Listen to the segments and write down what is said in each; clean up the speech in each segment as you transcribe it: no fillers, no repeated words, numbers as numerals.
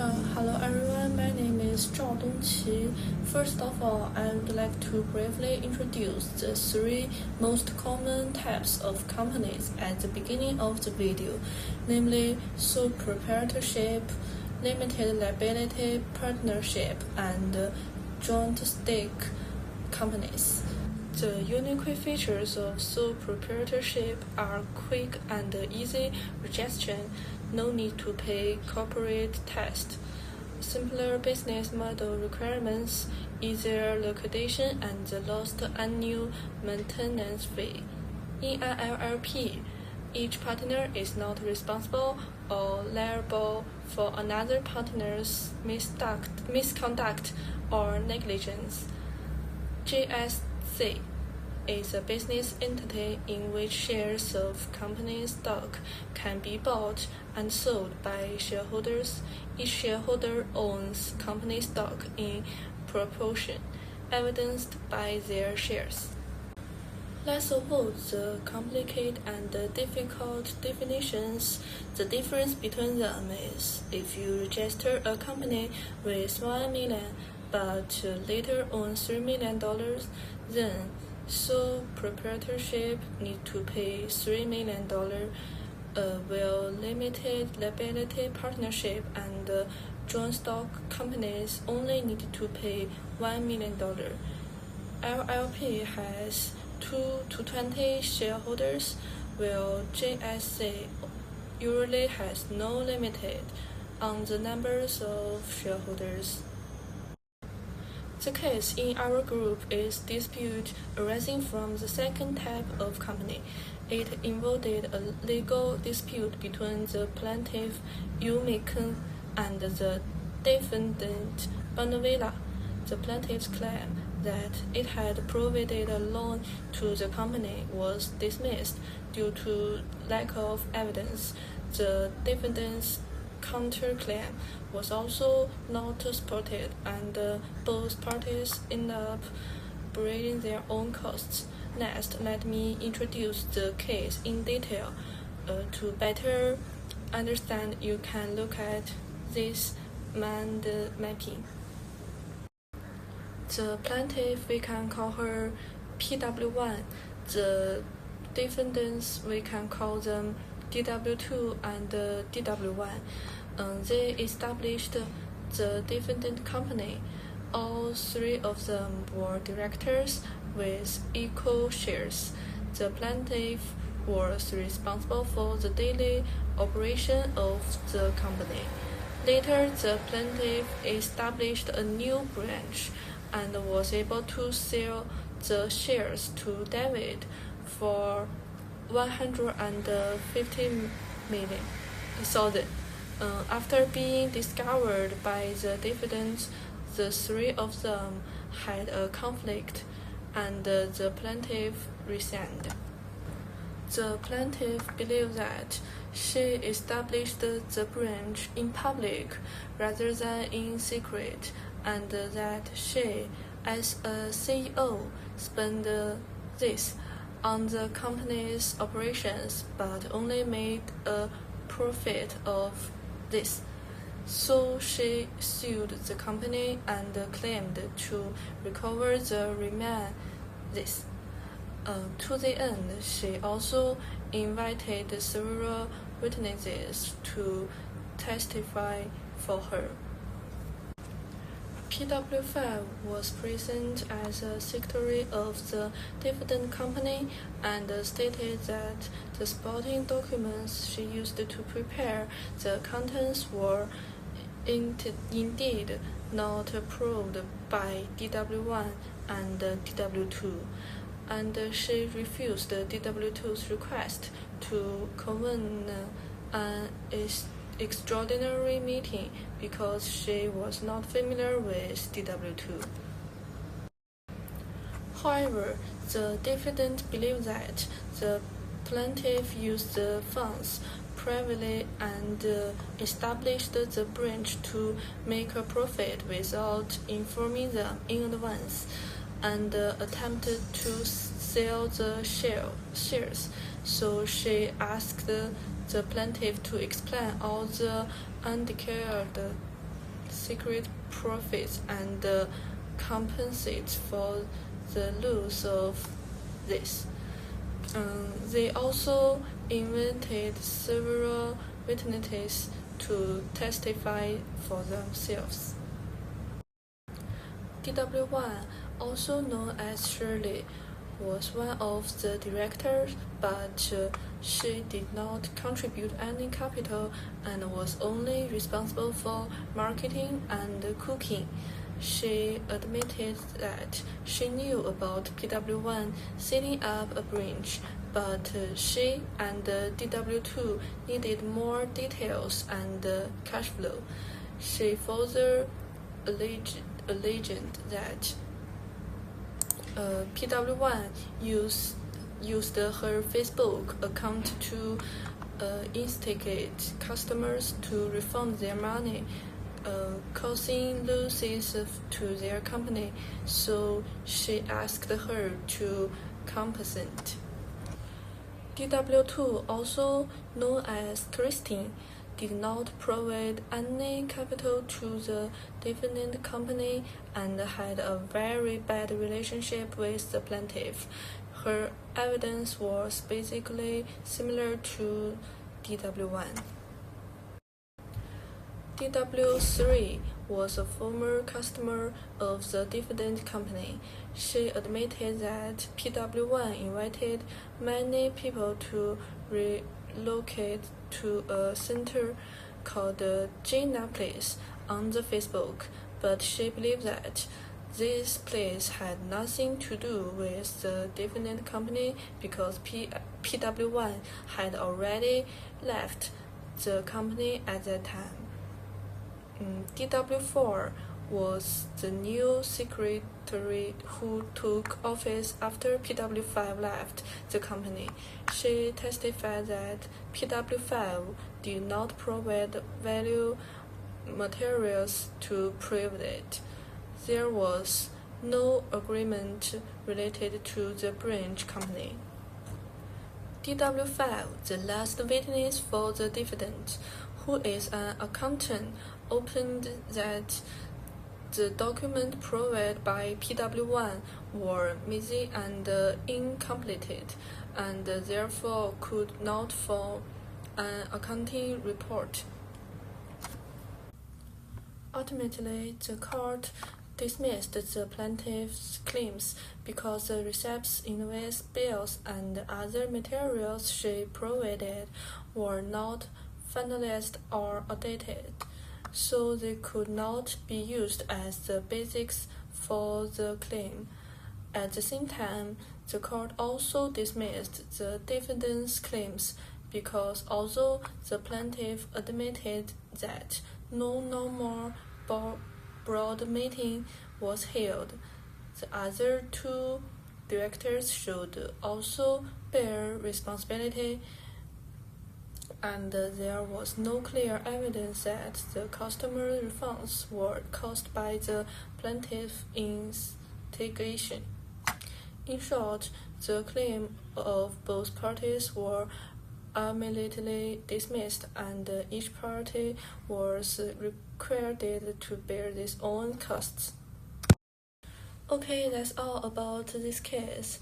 Hello everyone, my name is Zhao. First of all, I would like to briefly introduce the three most common types of companies at the beginning of the video, namely sole proprietorship, limited liability partnership, and joint stake companies. The unique features of sole proprietorship are quick and easy registration, no need to pay corporate tax, simpler business model requirements, easier liquidation, and the lowest annual maintenance fee. In an LLP, each partner is not responsible or liable for another partner's misconduct or negligence. GSC is a business entity in which shares of company stock can be bought and sold by shareholders. Each shareholder owns company stock in proportion, evidenced by their shares. Let's avoid the complicated and difficult definitions. The difference between them is if you register a company with $1 million but later own $3 million, then sole proprietorship need to pay $3 million, while limited liability partnership and joint stock companies only need to pay $1 million. LLP has 2 to 20 shareholders, while GSC usually has no limit on the numbers of shareholders. The case in our group is dispute arising from the second type of company. It involved a legal dispute between the plaintiff Yumiken and the defendant Bonavilla. The plaintiff's claim that it had provided a loan to the company was dismissed due to lack of evidence. The defendant's counterclaim was also not supported, and both parties ended up bearing their own costs. Next, let me introduce the case in detail. To better understand, you can look at this mind mapping. The plaintiff, we can call her PW1. The defendants, we can call them DW2 and DW1. They established the defendant company. All three of them were directors with equal shares. The plaintiff was responsible for the daily operation of the company. Later, the plaintiff established a new branch and was able to sell the shares to David for $150,000,000. After being discovered by the defendants, the three of them had a conflict, and the plaintiff resigned. The plaintiff believed that she established the branch in public rather than in secret, and that she, as a CEO, spent this on the company's operations but only made a profit of this. So she sued the company and claimed to recover the remainder. To the end, she also invited several witnesses to testify for her. PW5 was present as a secretary of the defendant company and stated that the supporting documents she used to prepare the contents were indeed not approved by DW1 and DW2, and she refused DW2's request to convene an extraordinary meeting because she was not familiar with DW2. However, the defendant believed that the plaintiff used the funds privately and established the branch to make a profit without informing them in advance, and attempted to sell the shares. So she asked the plaintiff to explain all the undeclared secret profits and compensate for the loss of this. They also invited several witnesses to testify for themselves. DW1, also known as Shirley, was one of the directors, but she did not contribute any capital and was only responsible for marketing and cooking. She admitted that she knew about PW1 setting up a branch, but she and DW2 needed more details and cash flow. She further alleged that PW1 used her Facebook account to instigate customers to refund their money, causing losses to their company, so she asked her to compensate. DW2, also known as Christine, did not provide any capital to the defendant company and had a very bad relationship with the plaintiff. Her evidence was basically similar to DW1. DW3 was a former customer of the defendant company. She admitted that PW1 invited many people to relocate to a center called Gina Place on the Facebook, but she believed that this place had nothing to do with the defendant company because PW1 had already left the company at that time. DW4 was the new secretary who took office after PW5 left the company. She testified that PW5 did not provide value materials to prove it. There was no agreement related to the branch company. DW5, the last witness for the defendant, who is an accountant, opened that the documents provided by PW1 were messy and incomplete, and therefore could not form an accounting report. Ultimately, the court dismissed the plaintiff's claims because the receipts, invoice, bills, and other materials she provided were not finalized or audited, so they could not be used as the basis for the claim. At the same time, the court also dismissed the defendant's claims because although the plaintiff admitted that no normal board meeting was held, the other two directors should also bear responsibility, and there was no clear evidence that the customer refunds were caused by the plaintiff's instigation. In short, the claims of both parties were immediately dismissed, and each party was required to bear its own costs. Okay, that's all about this case.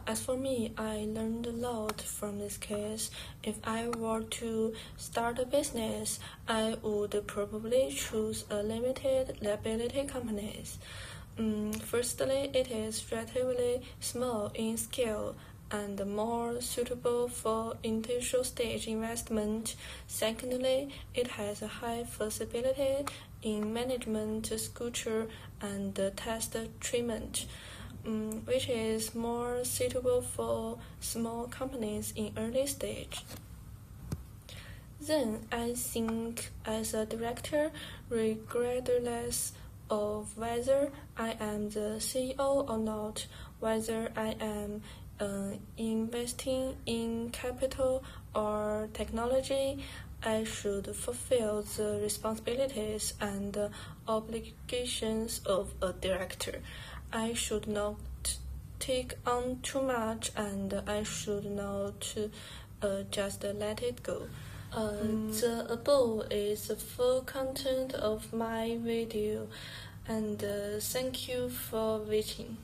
As for me, I learned a lot from this case. If I were to start a business, I would probably choose a limited liability company. Firstly, it is relatively small in scale and more suitable for initial stage investment. Secondly, it has a high flexibility in management structure and test treatment, which is more suitable for small companies in early stage. Then I think as a director, regardless of whether I am the CEO or not, whether I am investing in capital or technology, I should fulfill the responsibilities and obligations of a director. I should not take on too much, and I should not just let it go. The above is the full content of my video, and thank you for watching.